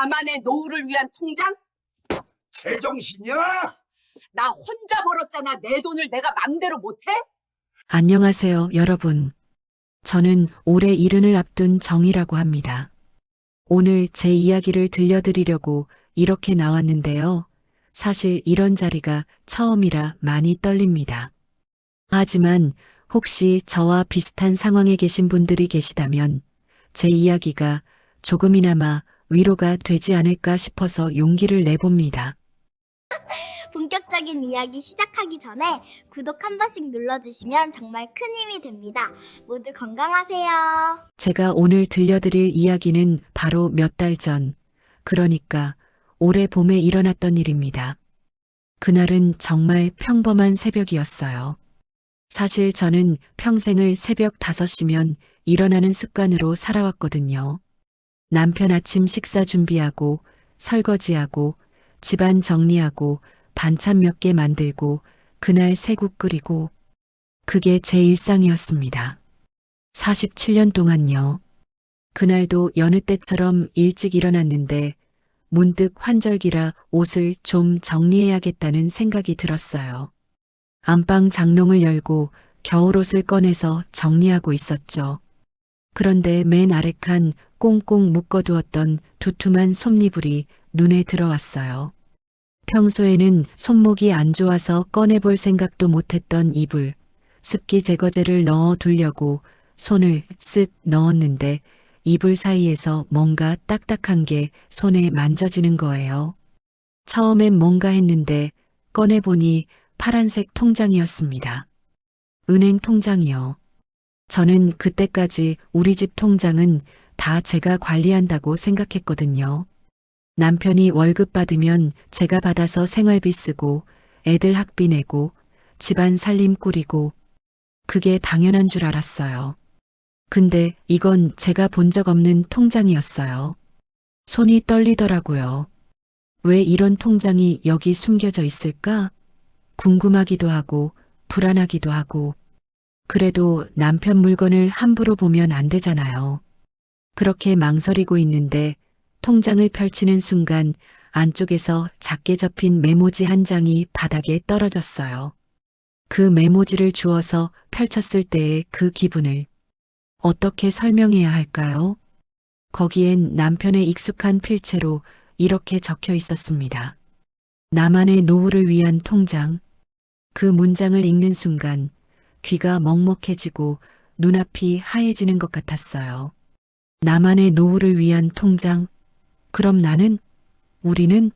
나만의 노후를 위한 통장? 제정신이야? 나 혼자 벌었잖아. 내 돈을 내가 맘대로 못해? 안녕하세요, 여러분. 저는 올해 이른을 앞둔 정이라고 합니다. 오늘 제 이야기를 들려드리려고 이렇게 나왔는데요. 사실 이런 자리가 처음이라 많이 떨립니다. 하지만 혹시 저와 비슷한 상황에 계신 분들이 계시다면 제 이야기가 조금이나마 위로가 되지 않을까 싶어서 용기를 내봅니다. 본격적인 이야기 시작하기 전에 구독 한 번씩 눌러주시면 정말 큰 힘이 됩니다. 모두 건강하세요. 제가 오늘 들려드릴 이야기는 바로 몇 달 전, 그러니까 올해 봄에 일어났던 일입니다. 그날은 정말 평범한 새벽이었어요. 사실 저는 평생을 새벽 5시면 일어나는 습관으로 살아왔거든요. 남편 아침 식사 준비하고, 설거지하고, 집안 정리하고, 반찬 몇 개 만들고, 그날 새국 끓이고, 그게 제 일상이었습니다. 47년 동안요. 그날도 여느 때처럼 일찍 일어났는데 문득 환절기라 옷을 좀 정리해야겠다는 생각이 들었어요. 안방 장롱을 열고 겨울옷을 꺼내서 정리하고 있었죠. 그런데 맨 아래 칸 꽁꽁 묶어두었던 두툼한 솜니불이 눈에 들어왔어요. 평소에는 손목이 안 좋아서 꺼내볼 생각도 못했던 이불, 습기 제거제를 넣어 두려고 손을 쓱 넣었는데 이불 사이에서 뭔가 딱딱한 게 손에 만져지는 거예요. 처음엔 뭔가 했는데 꺼내보니 파란색 통장이었습니다. 은행 통장이요. 저는 그때까지 우리 집 통장은 다 제가 관리한다고 생각했거든요. 남편이 월급 받으면 제가 받아서 생활비 쓰고 애들 학비 내고 집안 살림 꾸리고 그게 당연한 줄 알았어요. 근데 이건 제가 본 적 없는 통장이었어요. 손이 떨리더라고요. 왜 이런 통장이 여기 숨겨져 있을까? 궁금하기도 하고 불안하기도 하고 그래도 남편 물건을 함부로 보면 안 되잖아요. 그렇게 망설이고 있는데 통장을 펼치는 순간 안쪽에서 작게 접힌 메모지 한 장이 바닥에 떨어졌어요. 그 메모지를 주워서 펼쳤을 때의 그 기분을 어떻게 설명해야 할까요? 거기엔 남편의 익숙한 필체로 이렇게 적혀 있었습니다. 나만의 노후를 위한 통장. 그 문장을 읽는 순간 귀가 먹먹해지고 눈앞이 하얘지는 것 같았어요. 나만의 노후를 위한 통장. 그럼 나는? 우리는?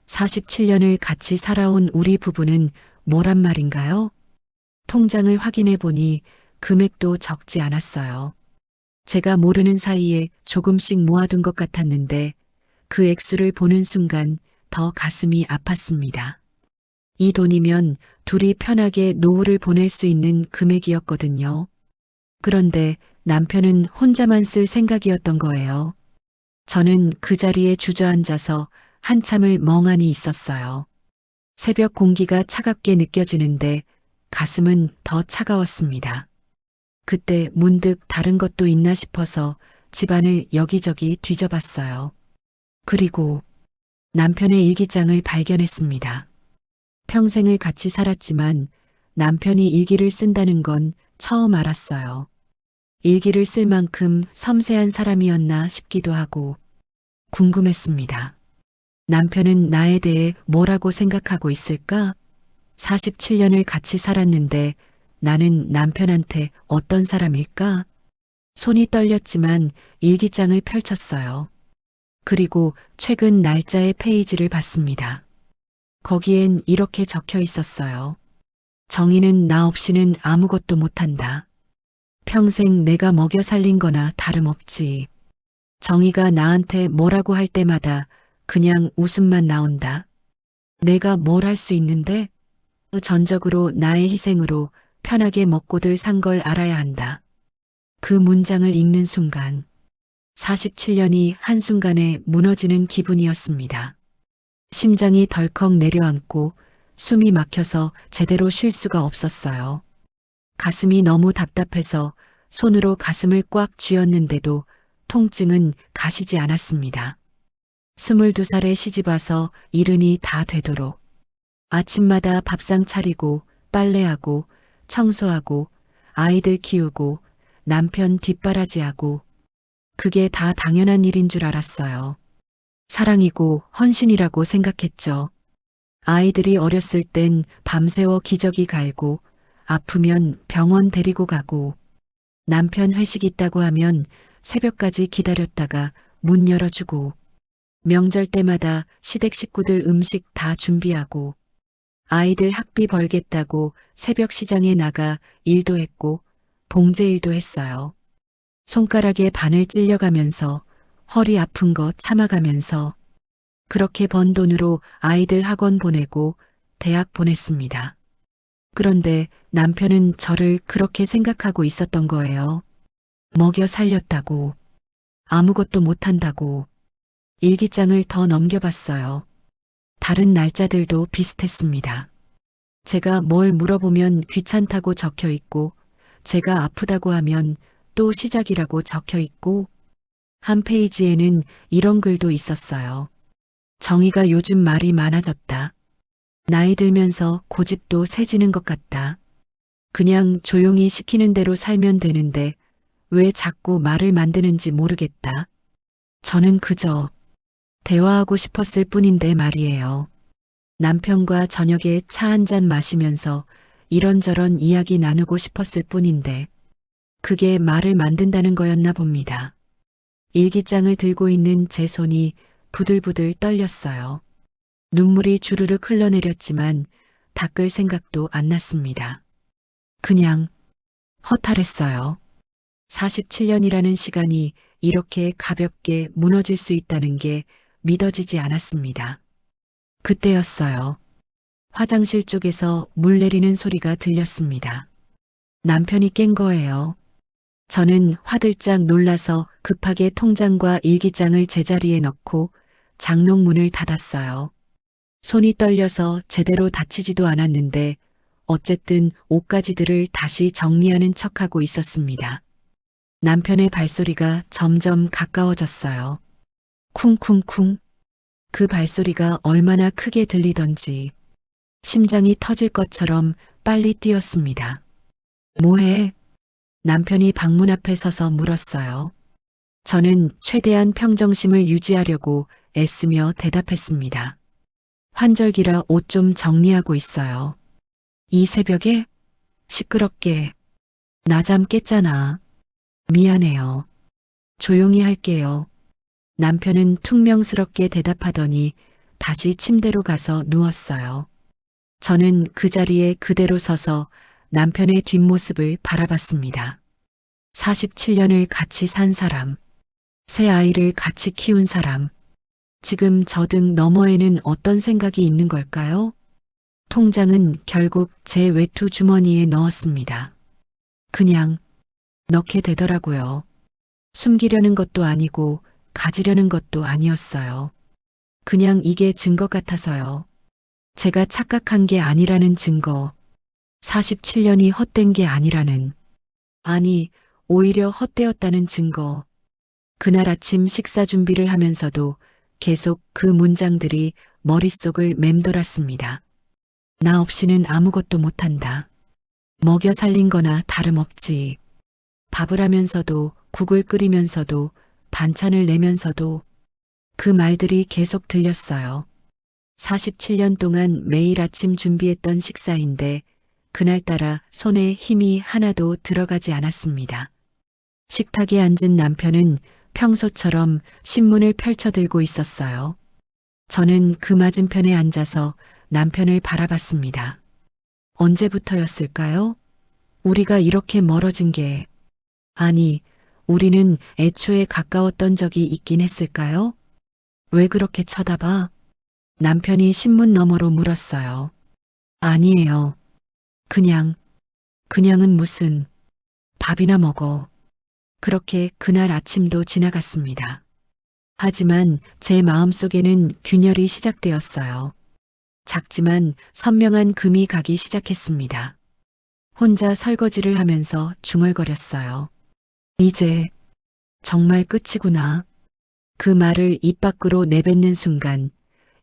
47년을 같이 살아온 우리 부부는 뭐란 말인가요? 통장을 확인해 보니 금액도 적지 않았어요. 제가 모르는 사이에 조금씩 모아둔 것 같았는데 그 액수를 보는 순간 더 가슴이 아팠습니다. 이 돈이면 둘이 편하게 노후를 보낼 수 있는 금액이었거든요. 그런데 남편은 혼자만 쓸 생각이었던 거예요. 저는 그 자리에 주저앉아서 한참을 멍하니 있었어요. 새벽 공기가 차갑게 느껴지는데 가슴은 더 차가웠습니다. 그때 문득 다른 것도 있나 싶어서 집안을 여기저기 뒤져봤어요. 그리고 남편의 일기장을 발견했습니다. 평생을 같이 살았지만 남편이 일기를 쓴다는 건 처음 알았어요. 일기를 쓸 만큼 섬세한 사람이었나 싶기도 하고 궁금했습니다. 남편은 나에 대해 뭐라고 생각하고 있을까? 47년을 같이 살았는데 나는 남편한테 어떤 사람일까? 손이 떨렸지만 일기장을 펼쳤어요. 그리고 최근 날짜의 페이지를 봤습니다. 거기엔 이렇게 적혀 있었어요. 정의는 나 없이는 아무것도 못한다. 평생 내가 먹여 살린 거나 다름없지. 정의가 나한테 뭐라고 할 때마다 그냥 웃음만 나온다. 내가 뭘 할 수 있는데? 전적으로 나의 희생으로 편하게 먹고들 산 걸 알아야 한다. 그 문장을 읽는 순간 47년이 한순간에 무너지는 기분이었습니다. 심장이 덜컥 내려앉고 숨이 막혀서 제대로 쉴 수가 없었어요. 가슴이 너무 답답해서 손으로 가슴을 꽉 쥐었는데도 통증은 가시지 않았습니다. 22살에 시집와서 이른이 다 되도록 아침마다 밥상 차리고 빨래하고 청소하고 아이들 키우고 남편 뒷바라지하고 그게 다 당연한 일인 줄 알았어요. 사랑이고 헌신이라고 생각했죠. 아이들이 어렸을 땐 밤새워 기저귀 갈고 아프면 병원 데리고 가고 남편 회식 있다고 하면 새벽까지 기다렸다가 문 열어주고 명절 때마다 시댁 식구들 음식 다 준비하고 아이들 학비 벌겠다고 새벽 시장에 나가 일도 했고 봉제 일도 했어요. 손가락에 바늘 찔려가면서 허리 아픈 거 참아가면서 그렇게 번 돈으로 아이들 학원 보내고 대학 보냈습니다. 그런데 남편은 저를 그렇게 생각하고 있었던 거예요. 먹여 살렸다고, 아무것도 못한다고. 일기장을 더 넘겨봤어요. 다른 날짜들도 비슷했습니다. 제가 뭘 물어보면 귀찮다고 적혀 있고, 제가 아프다고 하면 또 시작이라고 적혀 있고, 한 페이지에는 이런 글도 있었어요. 정의가 요즘 말이 많아졌다. 나이 들면서 고집도 세지는 것 같다. 그냥 조용히 시키는 대로 살면 되는데 왜 자꾸 말을 만드는지 모르겠다. 저는 그저 대화하고 싶었을 뿐인데 말이에요. 남편과 저녁에 차 한 잔 마시면서 이런저런 이야기 나누고 싶었을 뿐인데 그게 말을 만든다는 거였나 봅니다. 일기장을 들고 있는 제 손이 부들부들 떨렸어요. 눈물이 주르륵 흘러내렸지만 닦을 생각도 안 났습니다. 그냥 허탈했어요. 47년이라는 시간이 이렇게 가볍게 무너질 수 있다는 게 믿어지지 않았습니다. 그때였어요. 화장실 쪽에서 물 내리는 소리가 들렸습니다. 남편이 깬 거예요. 저는 화들짝 놀라서 급하게 통장과 일기장을 제자리에 넣고 장롱문을 닫았어요. 손이 떨려서 제대로 다치지도 않았는데 어쨌든 옷가지들을 다시 정리하는 척하고 있었습니다. 남편의 발소리가 점점 가까워졌어요. 쿵쿵쿵. 그 발소리가 얼마나 크게 들리던지 심장이 터질 것처럼 빨리 뛰었습니다. 뭐해? 남편이 방문 앞에 서서 물었어요. 저는 최대한 평정심을 유지하려고 애쓰며 대답했습니다. 환절기라 옷 좀 정리하고 있어요. 이 새벽에? 시끄럽게. 낮잠 깼잖아. 미안해요. 조용히 할게요. 남편은 퉁명스럽게 대답하더니 다시 침대로 가서 누웠어요. 저는 그 자리에 그대로 서서 남편의 뒷모습을 바라봤습니다. 47년을 같이 산 사람, 새 아이를 같이 키운 사람, 지금 저 등 너머에는 어떤 생각이 있는 걸까요? 통장은 결국 제 외투 주머니에 넣었습니다. 그냥 넣게 되더라고요. 숨기려는 것도 아니고 가지려는 것도 아니었어요. 그냥 이게 증거 같아서요. 제가 착각한 게 아니라는 증거. 47년이 헛된 게 아니라는. 아니, 오히려 헛되었다는 증거. 그날 아침 식사 준비를 하면서도 계속 그 문장들이 머릿속을 맴돌았습니다. 나 없이는 아무것도 못한다. 먹여 살린 거나 다름없지. 밥을 하면서도 국을 끓이면서도 반찬을 내면서도 그 말들이 계속 들렸어요. 47년 동안 매일 아침 준비했던 식사인데 그날따라 손에 힘이 하나도 들어가지 않았습니다. 식탁에 앉은 남편은 평소처럼 신문을 펼쳐들고 있었어요. 저는 그 맞은편에 앉아서 남편을 바라봤습니다. 언제부터였을까요? 우리가 이렇게 멀어진 게. 아니, 우리는 애초에 가까웠던 적이 있긴 했을까요? 왜 그렇게 쳐다봐? 남편이 신문 너머로 물었어요. 아니에요. 그냥은 무슨, 밥이나 먹어. 그렇게 그날 아침도 지나갔습니다. 하지만 제 마음속에는 균열이 시작되었어요. 작지만 선명한 금이 가기 시작했습니다. 혼자 설거지를 하면서 중얼거렸어요. 이제 정말 끝이구나. 그 말을 입 밖으로 내뱉는 순간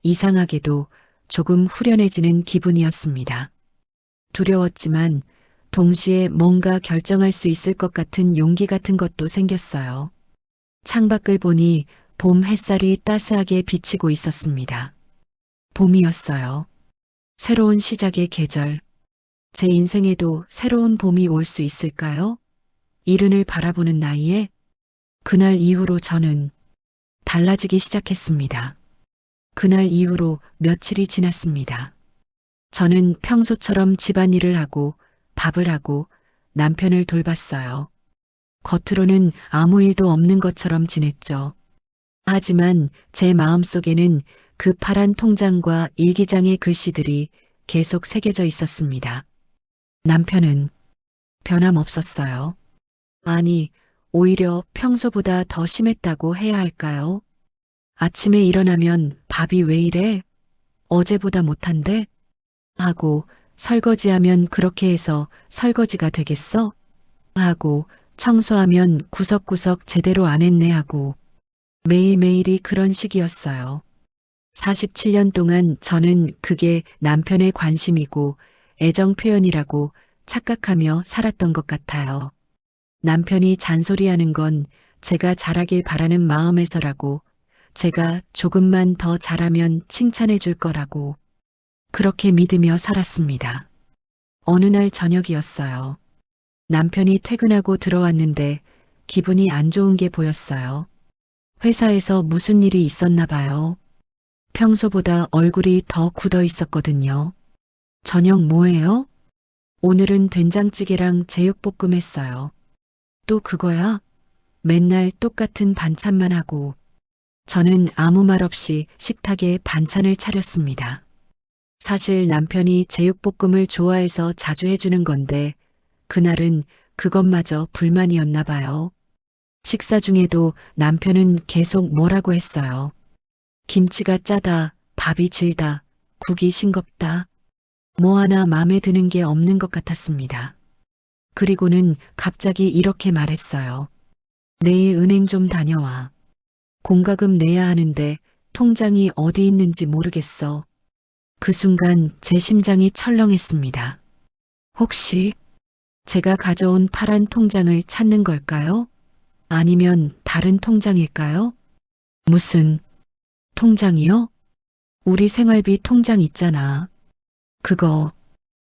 이상하게도 조금 후련해지는 기분이었습니다. 두려웠지만 동시에 뭔가 결정할 수 있을 것 같은 용기 같은 것도 생겼어요. 창밖을 보니 봄 햇살이 따스하게 비치고 있었습니다. 봄이었어요. 새로운 시작의 계절. 제 인생에도 새로운 봄이 올 수 있을까요? 이른을 바라보는 나이에 그날 이후로 저는 달라지기 시작했습니다. 그날 이후로 며칠이 지났습니다. 저는 평소처럼 집안일을 하고 밥을 하고 남편을 돌봤어요. 겉으로는 아무 일도 없는 것처럼 지냈죠. 하지만 제 마음속에는 그 파란 통장과 일기장의 글씨들이 계속 새겨져 있었습니다. 남편은 변함없었어요. 아니, 오히려 평소보다 더 심했다고 해야 할까요? 아침에 일어나면 밥이 왜 이래? 어제보다 못한데? 하고 설거지하면 그렇게 해서 설거지가 되겠어? 하고 청소하면 구석구석 제대로 안 했네 하고 매일매일이 그런 식이었어요. 47년 동안 저는 그게 남편의 관심이고 애정 표현이라고 착각하며 살았던 것 같아요. 남편이 잔소리하는 건 제가 잘하길 바라는 마음에서라고, 제가 조금만 더 잘하면 칭찬해 줄 거라고, 그렇게 믿으며 살았습니다. 어느 날 저녁이었어요. 남편이 퇴근하고 들어왔는데 기분이 안 좋은 게 보였어요. 회사에서 무슨 일이 있었나 봐요. 평소보다 얼굴이 더 굳어 있었거든요. 저녁 뭐예요? 오늘은 된장찌개랑 제육볶음 했어요. 또 그거야? 맨날 똑같은 반찬만 하고. 저는 아무 말 없이 식탁에 반찬을 차렸습니다. 사실 남편이 제육볶음을 좋아해서 자주 해주는 건데 그날은 그것마저 불만이었나 봐요. 식사 중에도 남편은 계속 뭐라고 했어요. 김치가 짜다, 밥이 질다, 국이 싱겁다. 뭐 하나 마음에 드는 게 없는 것 같았습니다. 그리고는 갑자기 이렇게 말했어요. 내일 은행 좀 다녀와. 공과금 내야 하는데 통장이 어디 있는지 모르겠어. 그 순간 제 심장이 철렁했습니다. 혹시 제가 가져온 파란 통장을 찾는 걸까요? 아니면 다른 통장일까요? 무슨 통장이요? 우리 생활비 통장 있잖아. 그거.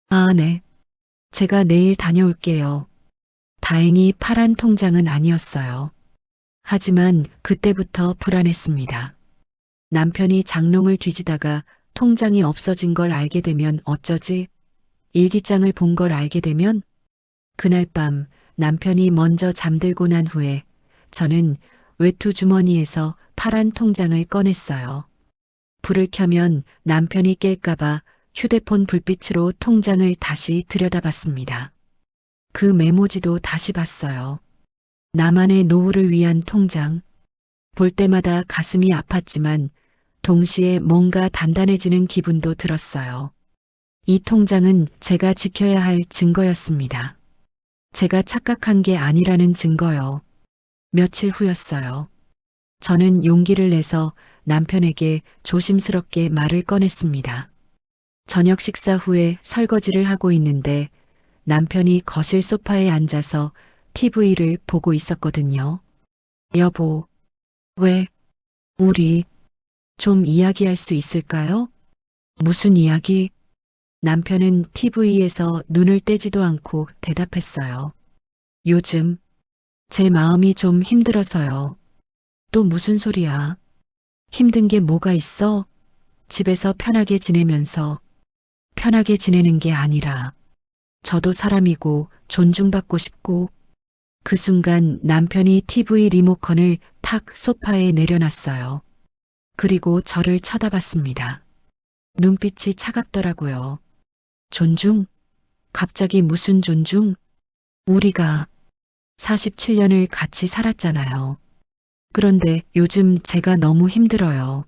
아, 네. 제가 내일 다녀올게요. 다행히 파란 통장은 아니었어요. 하지만 그때부터 불안했습니다. 남편이 장롱을 뒤지다가 통장이 없어진 걸 알게 되면 어쩌지? 일기장을 본 걸 알게 되면? 그날 밤 남편이 먼저 잠들고 난 후에 저는 외투 주머니에서 파란 통장을 꺼냈어요. 불을 켜면 남편이 깰까봐 휴대폰 불빛으로 통장을 다시 들여다봤습니다. 그 메모지도 다시 봤어요. 나만의 노후를 위한 통장. 볼 때마다 가슴이 아팠지만 동시에 뭔가 단단해지는 기분도 들었어요. 이 통장은 제가 지켜야 할 증거였습니다. 제가 착각한 게 아니라는 증거요. 며칠 후였어요. 저는 용기를 내서 남편에게 조심스럽게 말을 꺼냈습니다. 저녁 식사 후에 설거지를 하고 있는데 남편이 거실 소파에 앉아서 TV를 보고 있었거든요. 여보, 왜? 우리 좀 이야기할 수 있을까요? 무슨 이야기? 남편은 TV에서 눈을 떼지도 않고 대답했어요. 요즘 제 마음이 좀 힘들어서요. 또 무슨 소리야? 힘든 게 뭐가 있어? 집에서 편하게 지내면서 편하게 지내는 게 아니라 저도 사람이고 존중받고 싶고. 그 순간 남편이 TV 리모컨을 탁 소파에 내려놨어요. 그리고 저를 쳐다봤습니다. 눈빛이 차갑더라고요. 존중? 갑자기 무슨 존중? 우리가 47년을 같이 살았잖아요. 그런데 요즘 제가 너무 힘들어요.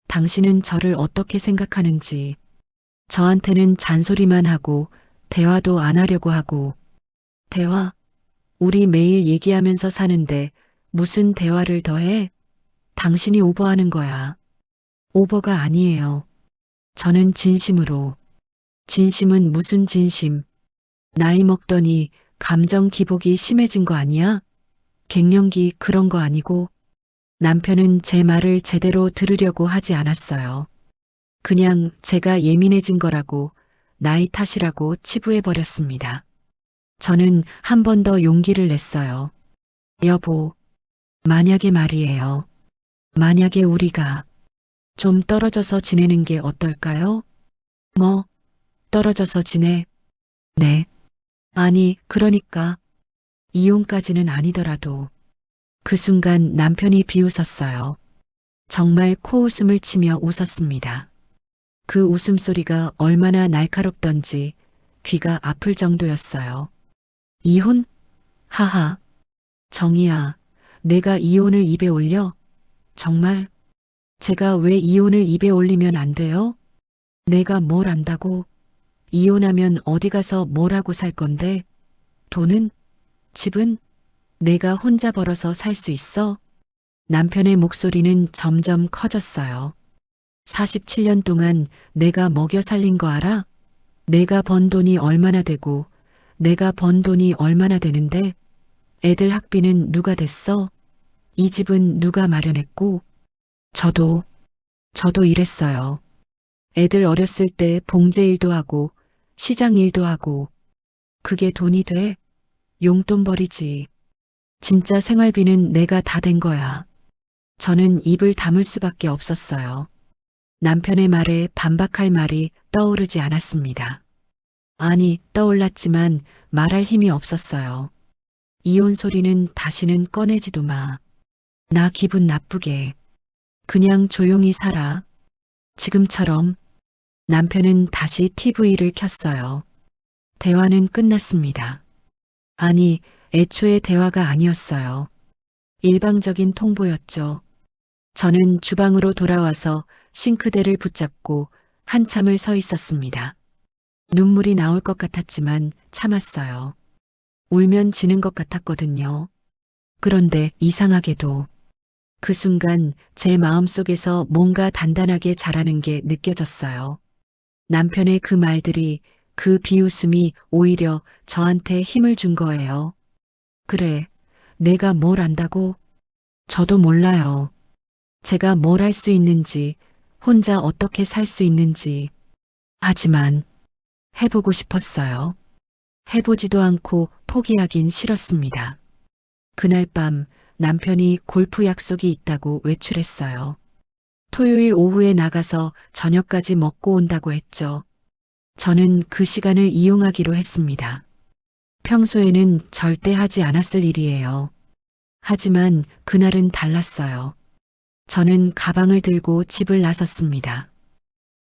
당신은 저를 어떻게 생각하는지. 저한테는 잔소리만 하고 대화도 안 하려고 하고. 대화? 우리 매일 얘기하면서 사는데 무슨 대화를 더 해? 당신이 오버하는 거야. 오버가 아니에요. 저는 진심으로. 진심은 무슨 진심? 나이 먹더니 감정 기복이 심해진 거 아니야? 갱년기 그런 거 아니고? 남편은 제 말을 제대로 들으려고 하지 않았어요. 그냥 제가 예민해진 거라고, 나이 탓이라고 치부해버렸습니다. 저는 한 번 더 용기를 냈어요. 여보, 만약에 말이에요. 만약에 우리가 좀 떨어져서 지내는 게 어떨까요? 뭐, 떨어져서 지내? 네. 아니, 그러니까. 이혼까지는 아니더라도. 그 순간 남편이 비웃었어요. 정말 코웃음을 치며 웃었습니다. 그 웃음소리가 얼마나 날카롭던지 귀가 아플 정도였어요. 이혼? 하하. 정희야, 내가 이혼을 입에 올려? 정말? 제가 왜 이혼을 입에 올리면 안 돼요? 내가 뭘 안다고? 이혼하면 어디 가서 뭘 하고 살 건데? 돈은? 집은? 내가 혼자 벌어서 살 수 있어? 남편의 목소리는 점점 커졌어요. 47년 동안 내가 먹여 살린 거 알아? 내가 번 돈이 얼마나 되고, 내가 번 돈이 얼마나 되는데, 애들 학비는 누가 댔어? 이 집은 누가 마련했고? 저도 일했어요. 애들 어렸을 때 봉제 일도 하고, 시장 일도 하고, 그게 돈이 돼? 용돈 버리지. 진짜 생활비는 내가 다 댄 거야. 저는 입을 다물 수밖에 없었어요. 남편의 말에 반박할 말이 떠오르지 않았습니다. 아니, 떠올랐지만 말할 힘이 없었어요. 이혼 소리는 다시는 꺼내지도 마. 나 기분 나쁘게. 그냥 조용히 살아. 지금처럼. 남편은 다시 TV를 켰어요. 대화는 끝났습니다. 아니, 애초에 대화가 아니었어요. 일방적인 통보였죠. 저는 주방으로 돌아와서 싱크대를 붙잡고 한참을 서 있었습니다. 눈물이 나올 것 같았지만 참았어요. 울면 지는 것 같았거든요. 그런데 이상하게도 그 순간 제 마음속에서 뭔가 단단하게 자라는 게 느껴졌어요. 남편의 그 말들이, 그 비웃음이 오히려 저한테 힘을 준 거예요. 그래, 내가 뭘 안다고? 저도 몰라요. 제가 뭘 할 수 있는지, 혼자 어떻게 살 수 있는지. 하지만 해보고 싶었어요. 해보지도 않고 포기하긴 싫었습니다. 그날 밤 남편이 골프 약속이 있다고 외출했어요. 토요일 오후에 나가서 저녁까지 먹고 온다고 했죠. 저는 그 시간을 이용하기로 했습니다. 평소에는 절대 하지 않았을 일이에요. 하지만 그날은 달랐어요. 저는 가방을 들고 집을 나섰습니다.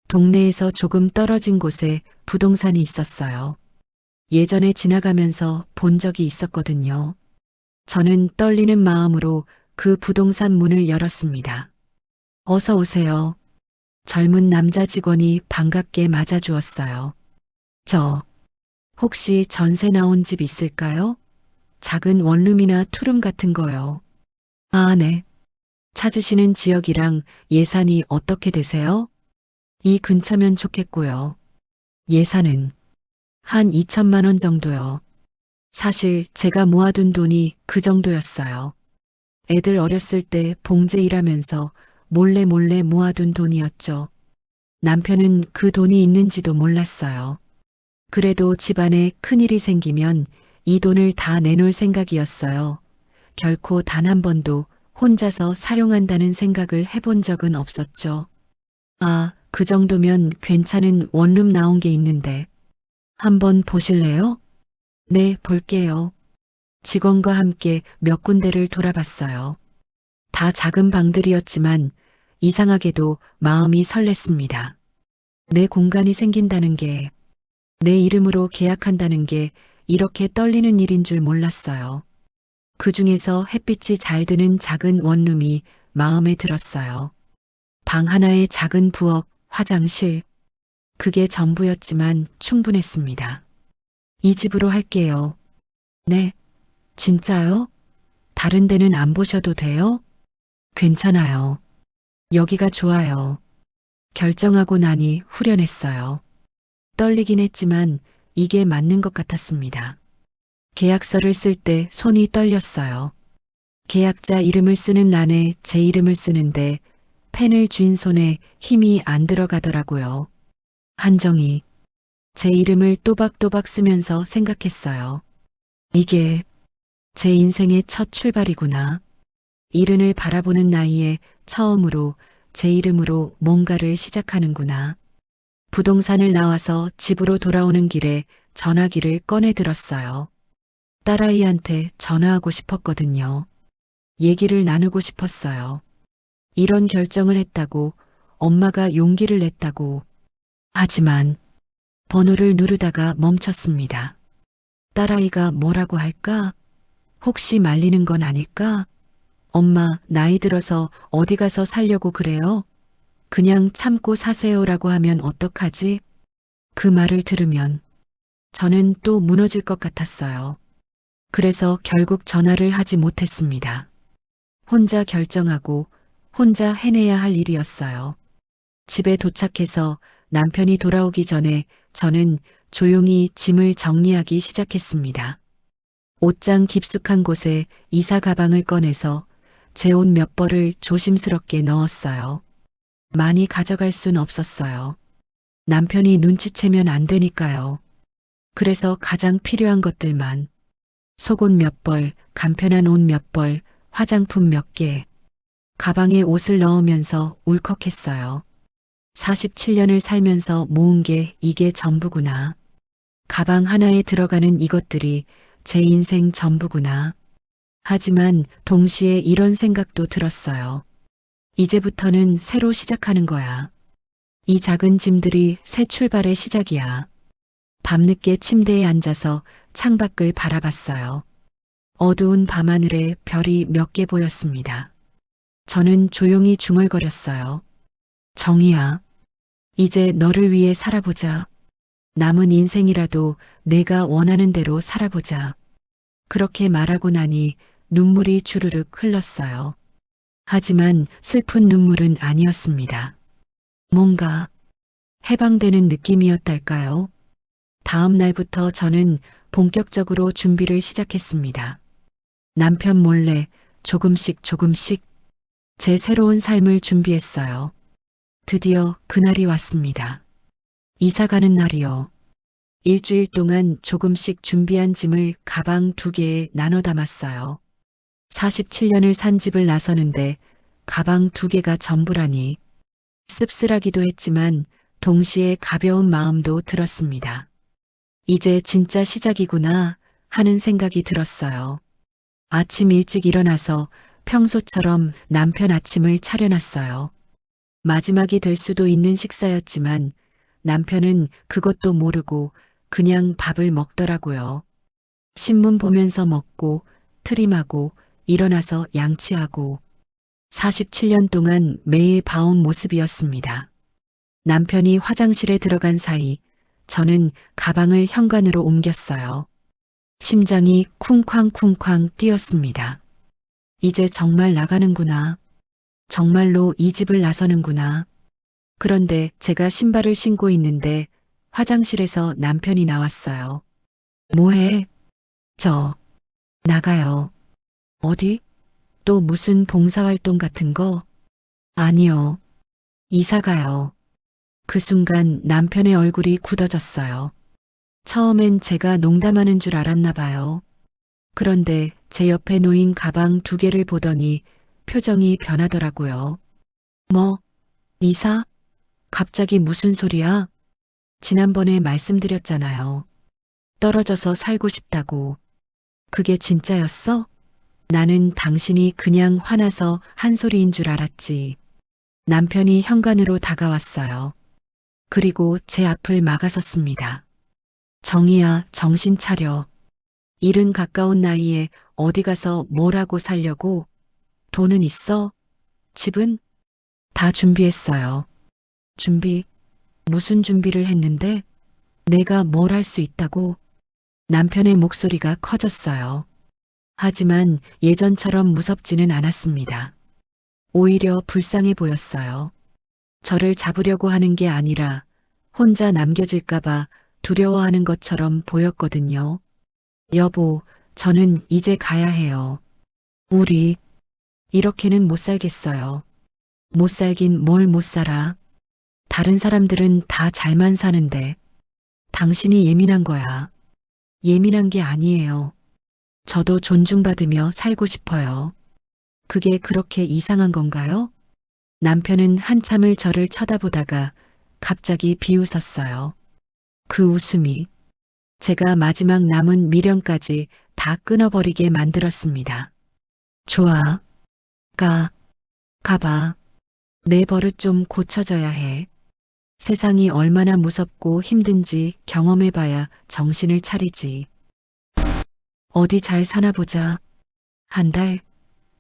동네에서 조금 떨어진 곳에 부동산이 있었어요. 예전에 지나가면서 본 적이 있었거든요. 저는 떨리는 마음으로 그 부동산 문을 열었습니다. 어서 오세요. 젊은 남자 직원이 반갑게 맞아주었어요. 혹시 전세 나온 집 있을까요? 작은 원룸이나 투룸 같은 거요. 아, 네. 찾으시는 지역이랑 예산이 어떻게 되세요? 이 근처면 좋겠고요. 예산은 한 2천만 원 정도요. 사실 제가 모아둔 돈이 그 정도였어요. 애들 어렸을 때 봉제 일하면서 몰래 모아둔 돈이었죠. 남편은 그 돈이 있는지도 몰랐어요. 그래도 집안에 큰일이 생기면 이 돈을 다 내놓을 생각이었어요. 결코 단 한 번도 혼자서 사용한다는 생각을 해본 적은 없었죠. 아, 그 정도면 괜찮은 원룸 나온 게 있는데. 한번 보실래요? 네, 볼게요. 직원과 함께 몇 군데를 돌아봤어요. 다 작은 방들이었지만 이상하게도 마음이 설렜습니다. 내 공간이 생긴다는 게, 내 이름으로 계약한다는 게 이렇게 떨리는 일인 줄 몰랐어요. 그 중에서 햇빛이 잘 드는 작은 원룸이 마음에 들었어요. 방 하나에 작은 부엌, 화장실. 그게 전부였지만 충분했습니다. 이 집으로 할게요. 네. 진짜요? 다른 데는 안 보셔도 돼요? 괜찮아요. 여기가 좋아요. 결정하고 나니 후련했어요. 떨리긴 했지만 이게 맞는 것 같았습니다. 계약서를 쓸 때 손이 떨렸어요. 계약자 이름을 쓰는 란에 제 이름을 쓰는데 펜을 쥔 손에 힘이 안 들어가더라고요. 한정희. 제 이름을 또박또박 쓰면서 생각했어요. 이게 제 인생의 첫 출발이구나. 이른을 바라보는 나이에 처음으로 제 이름으로 뭔가를 시작하는구나. 부동산을 나와서 집으로 돌아오는 길에 전화기를 꺼내 들었어요. 딸아이한테 전화하고 싶었거든요. 얘기를 나누고 싶었어요. 이런 결정을 했다고, 엄마가 용기를 냈다고. 하지만 번호를 누르다가 멈췄습니다. 딸아이가 뭐라고 할까? 혹시 말리는 건 아닐까? 엄마, 나이 들어서 어디 가서 살려고 그래요? 그냥 참고 사세요라고 하면 어떡하지? 그 말을 들으면 저는 또 무너질 것 같았어요. 그래서 결국 전화를 하지 못했습니다. 혼자 결정하고 혼자 해내야 할 일이었어요. 집에 도착해서 남편이 돌아오기 전에 저는 조용히 짐을 정리하기 시작했습니다. 옷장 깊숙한 곳에 이사 가방을 꺼내서 제 옷 몇 벌을 조심스럽게 넣었어요. 많이 가져갈 순 없었어요. 남편이 눈치채면 안 되니까요. 그래서 가장 필요한 것들만, 속옷 몇 벌, 간편한 옷 몇 벌, 화장품 몇 개. 가방에 옷을 넣으면서 울컥했어요. 47년을 살면서 모은 게 이게 전부구나. 가방 하나에 들어가는 이것들이 제 인생 전부구나. 하지만 동시에 이런 생각도 들었어요. 이제부터는 새로 시작하는 거야. 이 작은 짐들이 새 출발의 시작이야. 밤늦게 침대에 앉아서 창밖을 바라봤어요. 어두운 밤하늘에 별이 몇 개 보였습니다. 저는 조용히 중얼거렸어요. 정희야, 이제 너를 위해 살아보자. 남은 인생이라도 내가 원하는 대로 살아보자. 그렇게 말하고 나니 눈물이 주르륵 흘렀어요. 하지만 슬픈 눈물은 아니었습니다. 뭔가 해방되는 느낌이었달까요? 다음 날부터 저는 본격적으로 준비를 시작했습니다. 남편 몰래 조금씩 제 새로운 삶을 준비했어요. 드디어 그날이 왔습니다. 이사 가는 날이요. 일주일 동안 조금씩 준비한 짐을 가방 2개에 나눠 담았어요. 47년을 산 집을 나서는데 가방 2개가 전부라니. 씁쓸하기도 했지만 동시에 가벼운 마음도 들었습니다. 이제 진짜 시작이구나 하는 생각이 들었어요. 아침 일찍 일어나서 평소처럼 남편 아침을 차려놨어요. 마지막이 될 수도 있는 식사였지만 남편은 그것도 모르고 그냥 밥을 먹더라고요. 신문 보면서 먹고 트림하고 일어나서 양치하고 47년 동안 매일 봐온 모습이었습니다. 남편이 화장실에 들어간 사이 저는 가방을 현관으로 옮겼어요. 심장이 쿵쾅쿵쾅 뛰었습니다. 이제 정말 나가는구나. 정말로 이 집을 나서는구나. 그런데 제가 신발을 신고 있는데 화장실에서 남편이 나왔어요. 뭐해? 저 나가요. 어디? 또 무슨 봉사활동 같은 거? 아니요. 이사 가요. 그 순간 남편의 얼굴이 굳어졌어요. 처음엔 제가 농담하는 줄 알았나 봐요. 그런데 제 옆에 놓인 가방 2개를 보더니 표정이 변하더라고요. 뭐? 이사? 갑자기 무슨 소리야? 지난번에 말씀드렸잖아요. 떨어져서 살고 싶다고. 그게 진짜였어? 나는 당신이 그냥 화나서 한 소리인 줄 알았지. 남편이 현관으로 다가왔어요. 그리고 제 앞을 막아섰습니다. 정희야, 정신 차려. 일은 가까운 나이에 어디 가서 뭘 하고 살려고? 돈은 있어? 집은? 다 준비했어요. 준비? 무슨 준비를 했는데? 내가 뭘 할 수 있다고? 남편의 목소리가 커졌어요. 하지만 예전처럼 무섭지는 않았습니다. 오히려 불쌍해 보였어요. 저를 잡으려고 하는 게 아니라 혼자 남겨질까봐 두려워하는 것처럼 보였거든요. 여보, 저는 이제 가야 해요. 우리 이렇게는 못 살겠어요. 못 살긴 뭘 못 살아. 다른 사람들은 다 잘만 사는데 당신이 예민한 거야. 예민한 게 아니에요. 저도 존중받으며 살고 싶어요. 그게 그렇게 이상한 건가요? 남편은 한참을 저를 쳐다보다가 갑자기 비웃었어요. 그 웃음이 제가 마지막 남은 미련까지 다 끊어버리게 만들었습니다. 좋아. 가봐. 내 버릇 좀 고쳐져야 해. 세상이 얼마나 무섭고 힘든지 경험해봐야 정신을 차리지. 어디 잘 사나 보자. 한 달?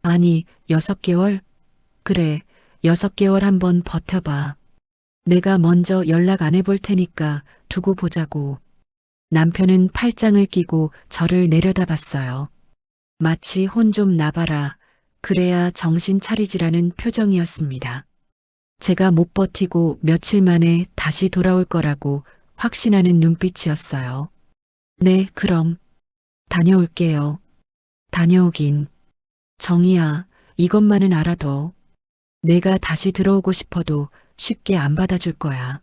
아니, 6개월? 그래, 6개월 한번 버텨봐. 내가 먼저 연락 안 해볼 테니까 두고 보자고. 남편은 팔짱을 끼고 저를 내려다봤어요. 마치 혼 좀 나봐라. 그래야 정신 차리지라는 표정이었습니다. 제가 못 버티고 며칠 만에 다시 돌아올 거라고 확신하는 눈빛이었어요. 네, 그럼 다녀올게요. 다녀오긴. 정희야, 이것만은 알아둬. 내가 다시 들어오고 싶어도 쉽게 안 받아줄 거야.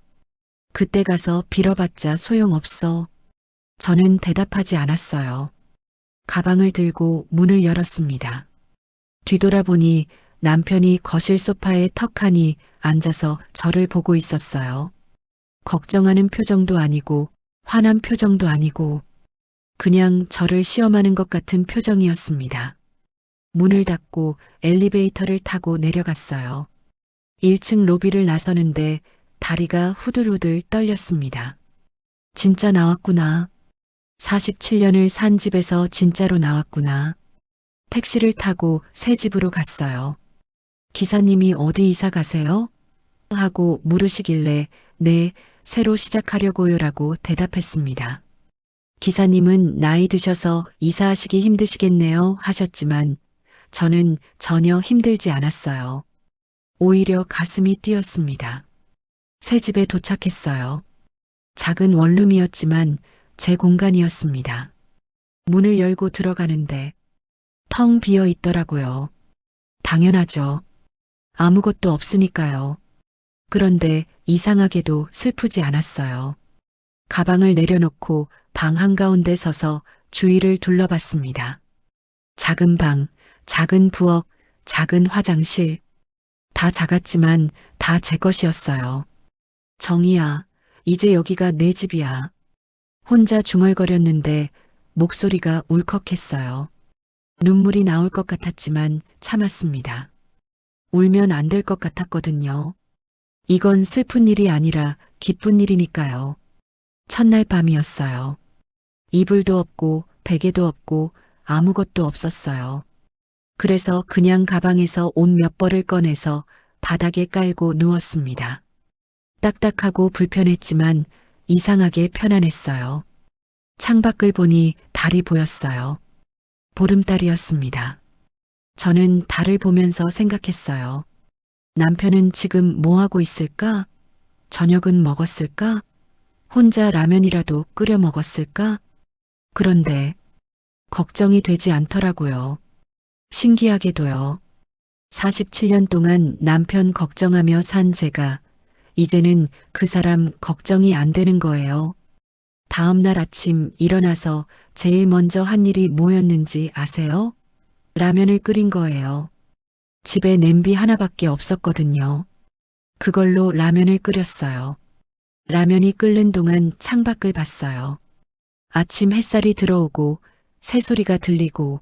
그때 가서 빌어봤자 소용없어. 저는 대답하지 않았어요. 가방을 들고 문을 열었습니다. 뒤돌아보니 남편이 거실 소파에 턱하니 앉아서 저를 보고 있었어요. 걱정하는 표정도 아니고 화난 표정도 아니고 그냥 저를 시험하는 것 같은 표정이었습니다. 문을 닫고 엘리베이터를 타고 내려갔어요. 1층 로비를 나서는데 다리가 후들후들 떨렸습니다. 진짜 나왔구나. 47년을 산 집에서 진짜로 나왔구나. 택시를 타고 새 집으로 갔어요. 기사님이 어디 이사 가세요? 하고 물으시길래 네, 새로 시작하려고요라고 대답했습니다. 기사님은 나이 드셔서 이사하시기 힘드시겠네요 하셨지만 저는 전혀 힘들지 않았어요. 오히려 가슴이 뛰었습니다. 새 집에 도착했어요. 작은 원룸이었지만 제 공간이었습니다. 문을 열고 들어가는데 텅 비어 있더라고요. 당연하죠. 아무것도 없으니까요. 그런데 이상하게도 슬프지 않았어요. 가방을 내려놓고 방 한가운데 서서 주위를 둘러봤습니다. 작은 방, 작은 부엌, 작은 화장실. 다 작았지만 다 제 것이었어요. 정희야, 이제 여기가 내 집이야. 혼자 중얼거렸는데 목소리가 울컥했어요. 눈물이 나올 것 같았지만 참았습니다. 울면 안 될 것 같았거든요. 이건 슬픈 일이 아니라 기쁜 일이니까요. 첫날 밤이었어요. 이불도 없고 베개도 없고 아무것도 없었어요. 그래서 그냥 가방에서 옷 몇 벌을 꺼내서 바닥에 깔고 누웠습니다. 딱딱하고 불편했지만 이상하게 편안했어요. 창밖을 보니 달이 보였어요. 보름달이었습니다. 저는 달을 보면서 생각했어요. 남편은 지금 뭐 하고 있을까? 저녁은 먹었을까? 혼자 라면이라도 끓여 먹었을까? 그런데 걱정이 되지 않더라고요. 신기하게도요. 47년 동안 남편 걱정하며 산 제가 이제는 그 사람 걱정이 안 되는 거예요. 다음 날 아침 일어나서 제일 먼저 한 일이 뭐였는지 아세요? 라면을 끓인 거예요. 집에 냄비 하나밖에 없었거든요. 그걸로 라면을 끓였어요. 라면이 끓는 동안 창밖을 봤어요. 아침 햇살이 들어오고 새소리가 들리고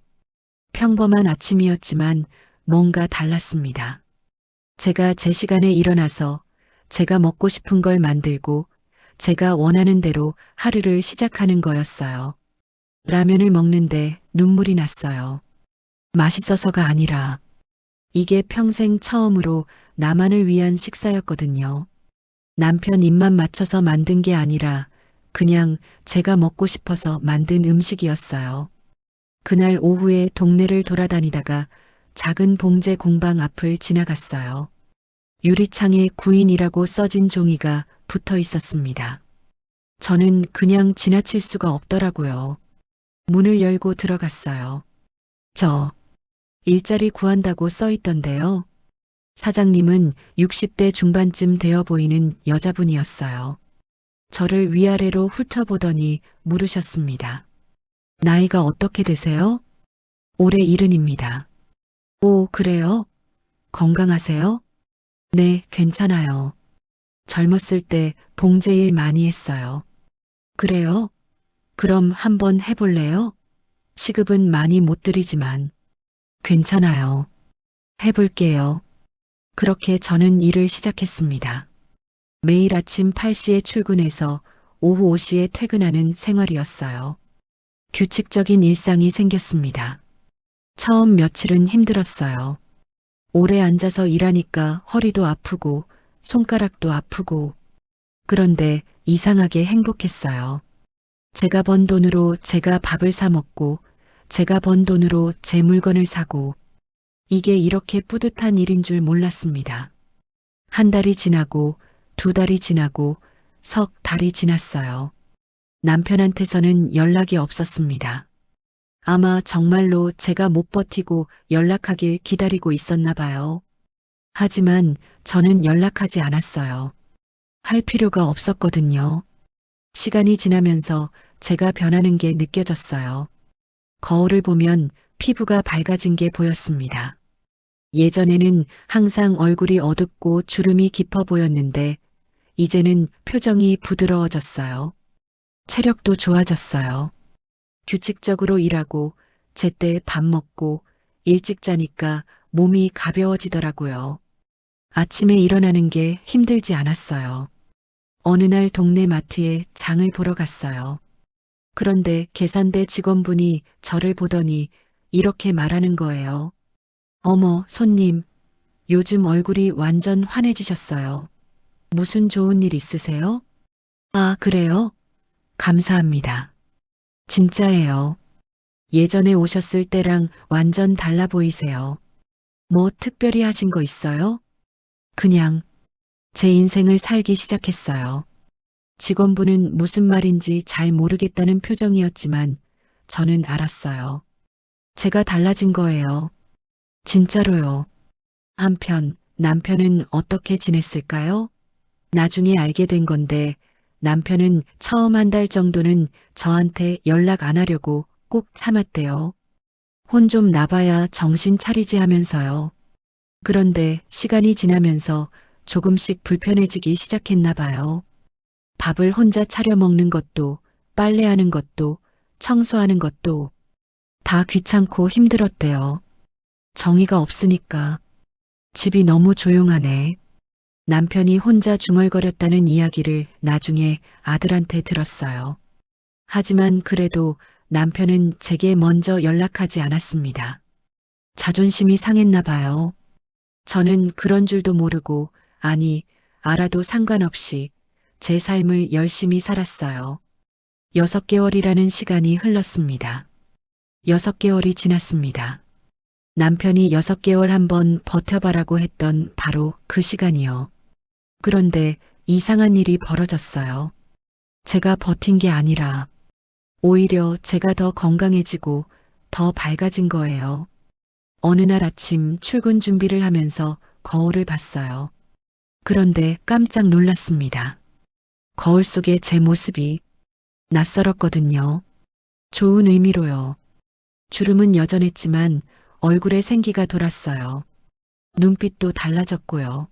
평범한 아침이었지만 뭔가 달랐습니다. 제가 제 시간에 일어나서 제가 먹고 싶은 걸 만들고 제가 원하는 대로 하루를 시작하는 거였어요. 라면을 먹는데 눈물이 났어요. 맛있어서가 아니라 이게 평생 처음으로 나만을 위한 식사였거든요. 남편 입맛 맞춰서 만든 게 아니라 그냥 제가 먹고 싶어서 만든 음식이었어요. 그날 오후에 동네를 돌아다니다가 작은 봉제 공방 앞을 지나갔어요. 유리창에 구인이라고 써진 종이가 붙어 있었습니다. 저는 그냥 지나칠 수가 없더라고요. 문을 열고 들어갔어요. 저 일자리 구한다고 써 있던데요. 사장님은 60대 중반쯤 되어 보이는 여자분이었어요. 저를 위아래로 훑어보더니 물으셨습니다. 나이가 어떻게 되세요? 올해 70입니다. 오, 그래요? 건강하세요? 네, 괜찮아요. 젊었을 때 봉제일 많이 했어요. 그래요? 그럼 한번 해볼래요? 시급은 많이 못 드리지만. 괜찮아요. 해볼게요. 그렇게 저는 일을 시작했습니다. 매일 아침 8시에 출근해서 오후 5시에 퇴근하는 생활이었어요. 규칙적인 일상이 생겼습니다. 처음 며칠은 힘들었어요. 오래 앉아서 일하니까 허리도 아프고 손가락도 아프고. 그런데 이상하게 행복했어요. 제가 번 돈으로 제가 밥을 사 먹고 제가 번 돈으로 제 물건을 사고. 이게 이렇게 뿌듯한 일인 줄 몰랐습니다. 한 달이 지나고 2달이 지나고 석 달이 지났어요. 남편한테서는 연락이 없었습니다. 아마 정말로 제가 못 버티고 연락하길 기다리고 있었나 봐요. 하지만 저는 연락하지 않았어요. 할 필요가 없었거든요. 시간이 지나면서 제가 변하는 게 느껴졌어요. 거울을 보면 피부가 밝아진 게 보였습니다. 예전에는 항상 얼굴이 어둡고 주름이 깊어 보였는데 이제는 표정이 부드러워졌어요. 체력도 좋아졌어요. 규칙적으로 일하고 제때 밥 먹고 일찍 자니까 몸이 가벼워지더라고요. 아침에 일어나는 게 힘들지 않았어요. 어느 날 동네 마트에 장을 보러 갔어요. 그런데 계산대 직원분이 저를 보더니 이렇게 말하는 거예요. 어머, 손님, 요즘 얼굴이 완전 환해지셨어요. 무슨 좋은 일 있으세요? 아, 그래요? 감사합니다. 진짜예요. 예전에 오셨을 때랑 완전 달라 보이세요. 뭐 특별히 하신 거 있어요? 그냥 제 인생을 살기 시작했어요. 직원분은 무슨 말인지 잘 모르겠다는 표정이었지만 저는 알았어요. 제가 달라진 거예요. 진짜로요. 한편 남편은 어떻게 지냈을까요? 나중에 알게 된 건데 남편은 처음 한 달 정도는 저한테 연락 안 하려고 꼭 참았대요. 혼 좀 나봐야 정신 차리지 하면서요. 그런데 시간이 지나면서 조금씩 불편해지기 시작했나 봐요. 밥을 혼자 차려 먹는 것도, 빨래하는 것도, 청소하는 것도 다 귀찮고 힘들었대요. 정이가 없으니까. 집이 너무 조용하네. 남편이 혼자 중얼거렸다는 이야기를 나중에 아들한테 들었어요. 하지만 그래도 남편은 제게 먼저 연락하지 않았습니다. 자존심이 상했나 봐요. 저는 그런 줄도 모르고, 아니, 알아도 상관없이 제 삶을 열심히 살았어요. 6개월이라는 시간이 흘렀습니다. 6개월이 지났습니다. 남편이 6개월 한번 버텨봐라고 했던 바로 그 시간이요. 그런데 이상한 일이 벌어졌어요. 제가 버틴 게 아니라 오히려 제가 더 건강해지고 더 밝아진 거예요. 어느 날 아침 출근 준비를 하면서 거울을 봤어요. 그런데 깜짝 놀랐습니다. 거울 속에 제 모습이 낯설었거든요. 좋은 의미로요. 주름은 여전했지만 얼굴에 생기가 돌았어요. 눈빛도 달라졌고요.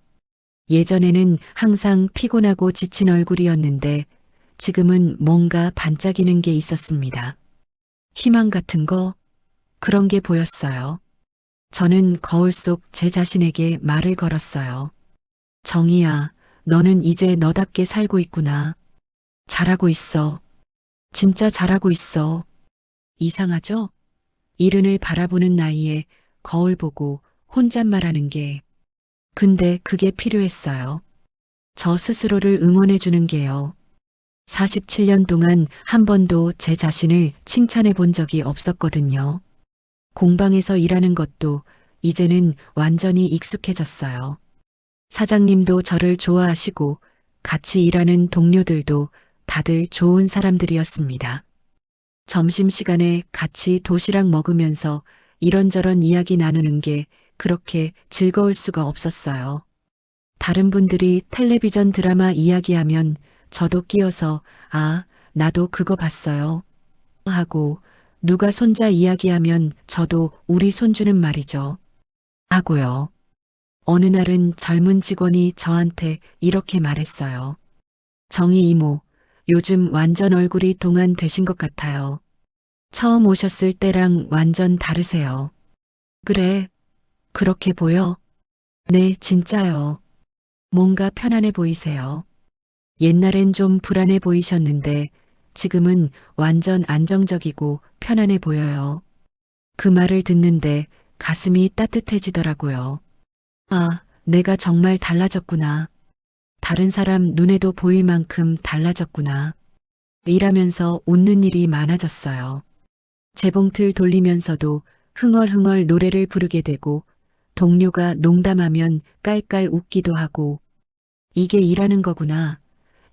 예전에는 항상 피곤하고 지친 얼굴이었는데 지금은 뭔가 반짝이는 게 있었습니다. 희망 같은 거? 그런 게 보였어요. 저는 거울 속 제 자신에게 말을 걸었어요. 정희야, 너는 이제 너답게 살고 있구나. 잘하고 있어. 진짜 잘하고 있어. 이상하죠? 이른을 바라보는 나이에 거울 보고 혼잣말하는 게. 근데 그게 필요했어요. 저 스스로를 응원해 주는 게요. 47년 동안 한 번도 제 자신을 칭찬해 본 적이 없었거든요. 공방에서 일하는 것도 이제는 완전히 익숙해졌어요. 사장님도 저를 좋아하시고 같이 일하는 동료들도 다들 좋은 사람들이었습니다. 점심시간에 같이 도시락 먹으면서 이런저런 이야기 나누는 게 그렇게 즐거울 수가 없었어요. 다른 분들이 텔레비전 드라마 이야기하면 저도 끼어서 아, 나도 그거 봤어요. 하고 누가 손자 이야기하면 저도 우리 손주는 말이죠. 하고요. 어느 날은 젊은 직원이 저한테 이렇게 말했어요. 정희 이모, 요즘 완전 얼굴이 동안되신 것 같아요. 처음 오셨을 때랑 완전 다르세요. 그래, 그렇게 보여? 네, 진짜요. 뭔가 편안해 보이세요. 옛날엔 좀 불안해 보이셨는데 지금은 완전 안정적이고 편안해 보여요. 그 말을 듣는데 가슴이 따뜻해지더라고요. 아, 내가 정말 달라졌구나. 다른 사람 눈에도 보일 만큼 달라졌구나. 일하면서 웃는 일이 많아졌어요. 재봉틀 돌리면서도 흥얼흥얼 노래를 부르게 되고 동료가 농담하면 깔깔 웃기도 하고 이게 일하는 거구나,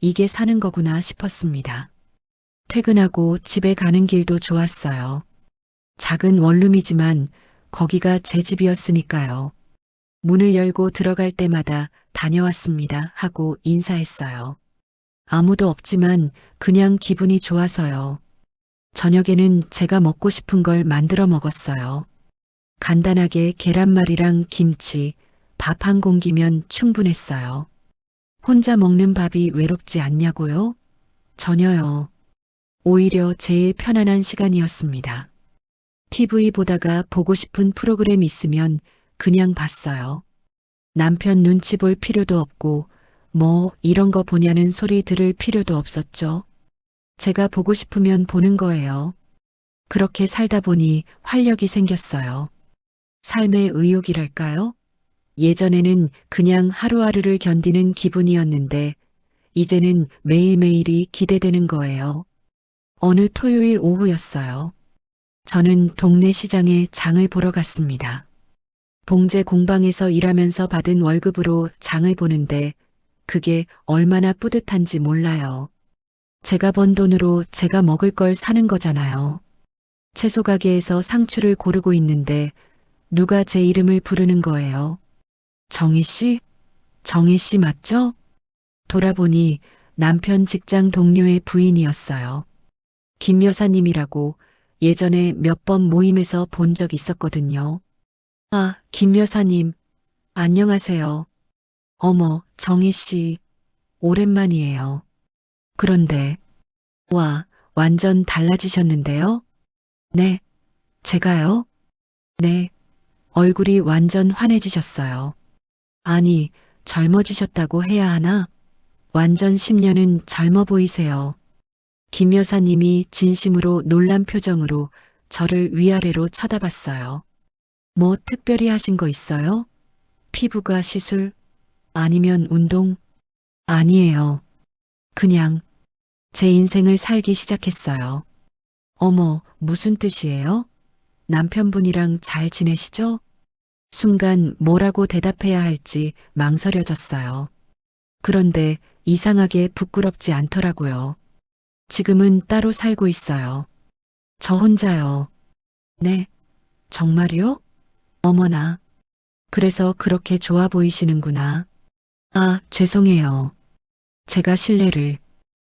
이게 사는 거구나 싶었습니다. 퇴근하고 집에 가는 길도 좋았어요. 작은 원룸이지만 거기가 제 집이었으니까요. 문을 열고 들어갈 때마다 다녀왔습니다 하고 인사했어요. 아무도 없지만 그냥 기분이 좋아서요. 저녁에는 제가 먹고 싶은 걸 만들어 먹었어요. 간단하게 계란말이랑 김치, 밥 한 공기면 충분했어요. 혼자 먹는 밥이 외롭지 않냐고요? 전혀요. 오히려 제일 편안한 시간이었습니다. TV 보다가 보고 싶은 프로그램 있으면 그냥 봤어요. 남편 눈치 볼 필요도 없고 뭐 이런 거 보냐는 소리 들을 필요도 없었죠. 제가 보고 싶으면 보는 거예요. 그렇게 살다 보니 활력이 생겼어요. 삶의 의욕이랄까요? 예전에는 그냥 하루하루를 견디는 기분이었는데 이제는 매일매일이 기대되는 거예요. 어느 토요일 오후였어요. 저는 동네 시장에 장을 보러 갔습니다. 봉제 공방에서 일하면서 받은 월급으로 장을 보는데 그게 얼마나 뿌듯한지 몰라요. 제가 번 돈으로 제가 먹을 걸 사는 거잖아요. 채소 가게에서 상추를 고르고 있는데 누가 제 이름을 부르는 거예요. 정희 씨? 정희 씨 맞죠? 돌아보니 남편 직장 동료의 부인이었어요. 김 여사님이라고 예전에 몇 번 모임에서 본 적 있었거든요. 아, 김 여사님, 안녕하세요. 어머, 정희 씨, 오랜만이에요. 그런데, 와, 완전 달라지셨는데요? 네, 제가요? 네, 얼굴이 완전 환해지셨어요. 아니, 젊어지셨다고 해야 하나? 완전 10년은 젊어 보이세요. 김 여사님이 진심으로 놀란 표정으로 저를 위아래로 쳐다봤어요. 뭐 특별히 하신 거 있어요? 피부가 시술? 아니면 운동? 아니에요. 그냥 제 인생을 살기 시작했어요. 어머, 무슨 뜻이에요? 남편분이랑 잘 지내시죠? 순간 뭐라고 대답해야 할지 망설여졌어요. 그런데 이상하게 부끄럽지 않더라고요. 지금은 따로 살고 있어요. 저 혼자요. 네, 정말요? 어머나. 그래서 그렇게 좋아 보이시는구나. 아, 죄송해요. 제가 실례를.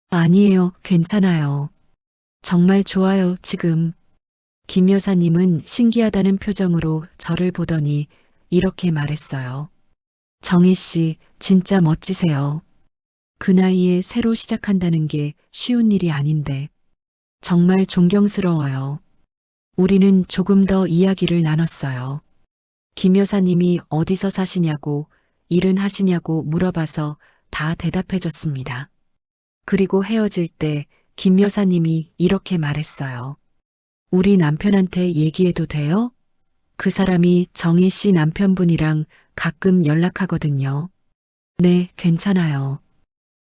아니에요, 괜찮아요. 정말 좋아요, 지금. 김 여사님은 신기하다는 표정으로 저를 보더니 이렇게 말했어요. 정희 씨, 진짜 멋지세요. 그 나이에 새로 시작한다는 게 쉬운 일이 아닌데. 정말 존경스러워요. 우리는 조금 더 이야기를 나눴어요. 김 여사님이 어디서 사시냐고, 일은 하시냐고 물어봐서 다 대답해줬습니다. 그리고 헤어질 때 김 여사님이 이렇게 말했어요. 우리 남편한테 얘기해도 돼요? 그 사람이 정희 씨 남편분이랑 가끔 연락하거든요. 네, 괜찮아요.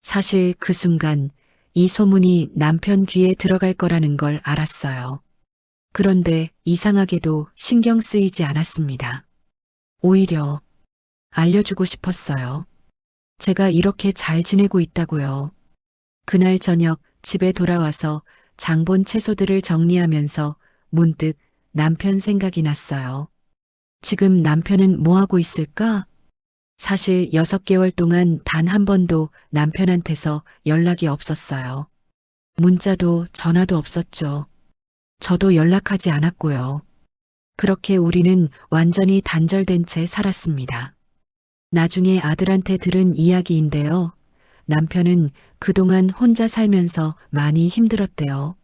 사실 그 순간 이 소문이 남편 귀에 들어갈 거라는 걸 알았어요. 그런데 이상하게도 신경 쓰이지 않았습니다. 오히려 알려주고 싶었어요. 제가 이렇게 잘 지내고 있다고요. 그날 저녁 집에 돌아와서 장본 채소들을 정리하면서 문득 남편 생각이 났어요. 지금 남편은 뭐 하고 있을까? 사실 6개월 동안 단 한 번도 남편한테서 연락이 없었어요. 문자도 전화도 없었죠. 저도 연락하지 않았고요. 그렇게 우리는 완전히 단절된 채 살았습니다. 나중에 아들한테 들은 이야기인데요. 남편은 그동안 혼자 살면서 많이 힘들었대요.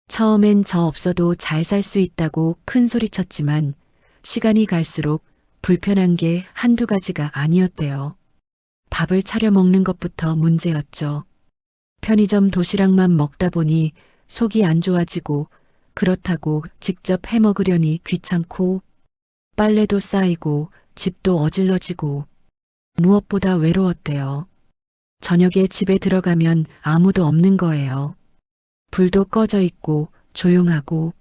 처음엔 저 없어도 잘 살 수 있다고 큰 소리 쳤지만 시간이 갈수록 불편한 게 한두 가지가 아니었대요. 밥을 차려 먹는 것부터 문제였죠. 편의점 도시락만 먹다 보니 속이 안 좋아지고 그렇다고 직접 해 먹으려니 귀찮고 빨래도 쌓이고 집도 어질러지고 무엇보다 외로웠대요. 저녁에 집에 들어가면 아무도 없는 거예요. 불도 꺼져 있고 조용하고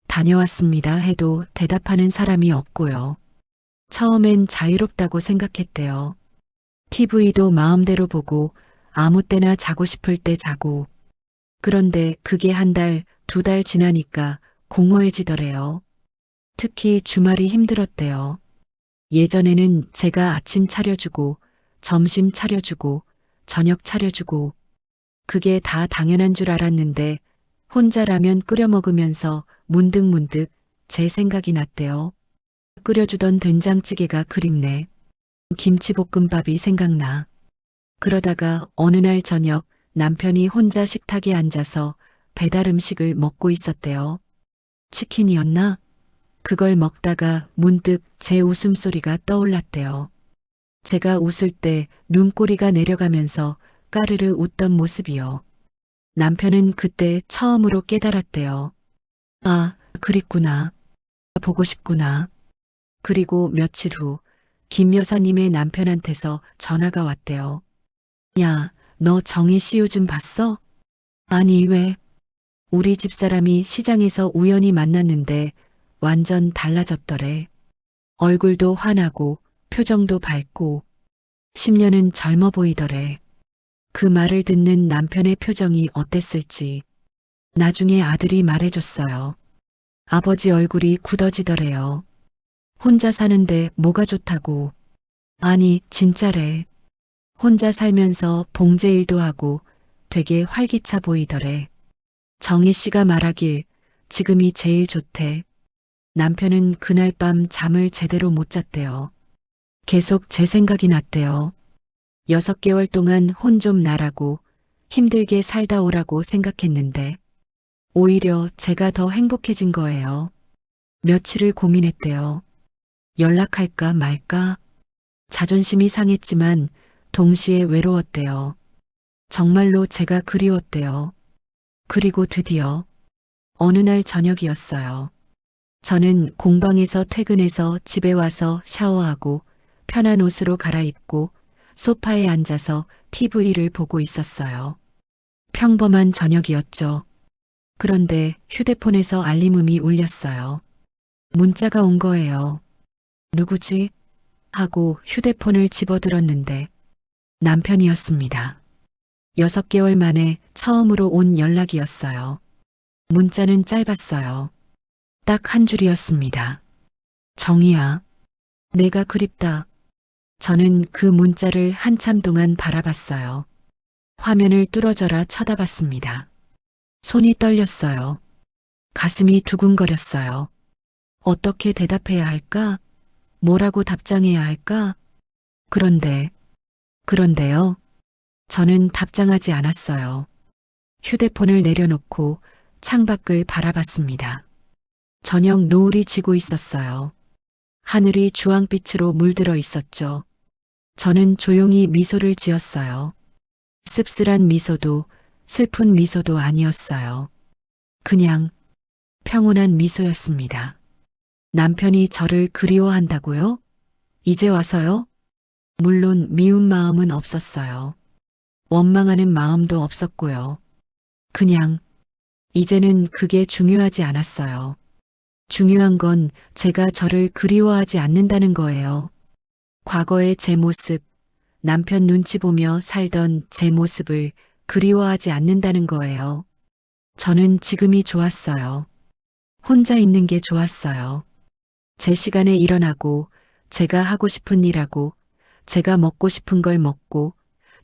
다녀왔습니다 해도 대답하는 사람이 없고요. 처음엔 자유롭다고 생각했대요. TV도 마음대로 보고 아무 때나 자고 싶을 때 자고. 그런데 그게 한 달, 2달 지나니까 공허해지더래요. 특히 주말이 힘들었대요. 예전에는 제가 아침 차려주고, 점심 차려주고, 저녁 차려주고, 그게 다 당연한 줄 알았는데 혼자 라면 끓여 먹으면서 문득문득 제 생각이 났대요. 끓여주던 된장찌개가 그립네. 김치볶음밥이 생각나. 그러다가 어느 날 저녁 남편이 혼자 식탁에 앉아서 배달 음식을 먹고 있었대요. 치킨이었나? 그걸 먹다가 문득 제 웃음소리가 떠올랐대요. 제가 웃을 때 눈꼬리가 내려가면서 까르르 웃던 모습이요. 남편은 그때 처음으로 깨달았대요. 아, 그립구나. 보고 싶구나. 그리고 며칠 후 김 여사님의 남편한테서 전화가 왔대요. 야, 너 정혜 씨 요즘 봤어? 아니, 왜? 우리 집사람이 시장에서 우연히 만났는데 완전 달라졌더래. 얼굴도 환하고 표정도 밝고 10년은 젊어 보이더래. 그 말을 듣는 남편의 표정이 어땠을지 나중에 아들이 말해줬어요. 아버지 얼굴이 굳어지더래요. 혼자 사는데 뭐가 좋다고. 아니, 진짜래. 혼자 살면서 봉제 일도 하고 되게 활기차 보이더래. 정희 씨가 말하길 지금이 제일 좋대. 남편은 그날 밤 잠을 제대로 못 잤대요. 계속 제 생각이 났대요. 6개월 동안 혼 좀 나라고 힘들게 살다 오라고 생각했는데 오히려 제가 더 행복해진 거예요. 며칠을 고민했대요. 연락할까 말까? 자존심이 상했지만 동시에 외로웠대요. 정말로 제가 그리웠대요. 그리고 드디어 어느 날 저녁이었어요. 저는 공방에서 퇴근해서 집에 와서 샤워하고 편한 옷으로 갈아입고 소파에 앉아서 TV를 보고 있었어요. 평범한 저녁이었죠. 그런데 휴대폰에서 알림음이 울렸어요. 문자가 온 거예요. 누구지? 하고 휴대폰을 집어들었는데 남편이었습니다. 6개월 만에 처음으로 온 연락이었어요. 문자는 짧았어요. 딱 한 줄이었습니다. 정희야, 내가 그립다. 저는 그 문자를 한참 동안 바라봤어요. 화면을 뚫어져라 쳐다봤습니다. 손이 떨렸어요. 가슴이 두근거렸어요. 어떻게 대답해야 할까? 뭐라고 답장해야 할까? 그런데요. 저는 답장하지 않았어요. 휴대폰을 내려놓고 창밖을 바라봤습니다. 저녁 노을이 지고 있었어요. 하늘이 주황빛으로 물들어 있었죠. 저는 조용히 미소를 지었어요. 씁쓸한 미소도 슬픈 미소도 아니었어요. 그냥 평온한 미소였습니다. 남편이 저를 그리워한다고요? 이제 와서요? 물론 미운 마음은 없었어요. 원망하는 마음도 없었고요. 그냥 이제는 그게 중요하지 않았어요. 중요한 건 제가 저를 그리워하지 않는다는 거예요. 과거의 제 모습, 남편 눈치 보며 살던 제 모습을 그리워하지 않는다는 거예요. 저는 지금이 좋았어요. 혼자 있는 게 좋았어요. 제 시간에 일어나고, 제가 하고 싶은 일하고, 제가 먹고 싶은 걸 먹고,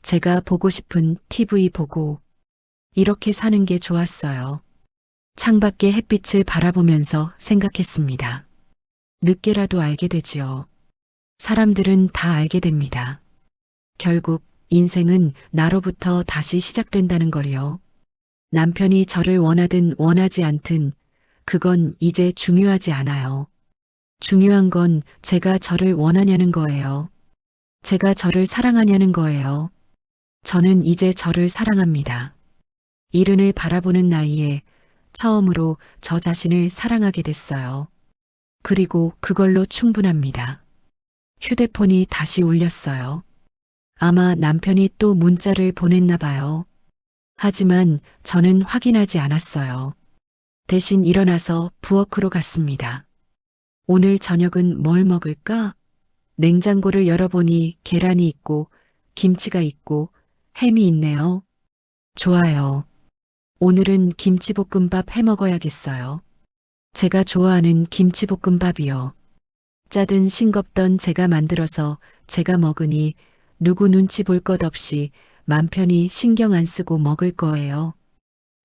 제가 보고 싶은 TV 보고, 이렇게 사는 게 좋았어요. 창밖의 햇빛을 바라보면서 생각했습니다. 늦게라도 알게 되지요. 사람들은 다 알게 됩니다. 결국 인생은 나로부터 다시 시작된다는 걸요. 남편이 저를 원하든 원하지 않든 그건 이제 중요하지 않아요. 중요한 건 제가 저를 원하냐는 거예요. 제가 저를 사랑하냐는 거예요. 저는 이제 저를 사랑합니다. 이른을 바라보는 나이에 처음으로 저 자신을 사랑하게 됐어요. 그리고 그걸로 충분합니다. 휴대폰이 다시 울렸어요. 아마 남편이 또 문자를 보냈나 봐요. 하지만 저는 확인하지 않았어요. 대신 일어나서 부엌으로 갔습니다. 오늘 저녁은 뭘 먹을까? 냉장고를 열어보니 계란이 있고 김치가 있고 햄이 있네요. 좋아요. 오늘은 김치볶음밥 해 먹어야겠어요. 제가 좋아하는 김치볶음밥이요. 짜든 싱겁던 제가 만들어서 제가 먹으니 누구 눈치 볼 것 없이 맘 편히 신경 안 쓰고 먹을 거예요.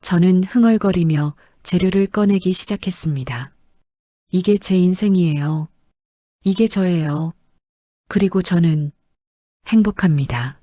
저는 흥얼거리며 재료를 꺼내기 시작했습니다. 이게 제 인생이에요. 이게 저예요. 그리고 저는 행복합니다.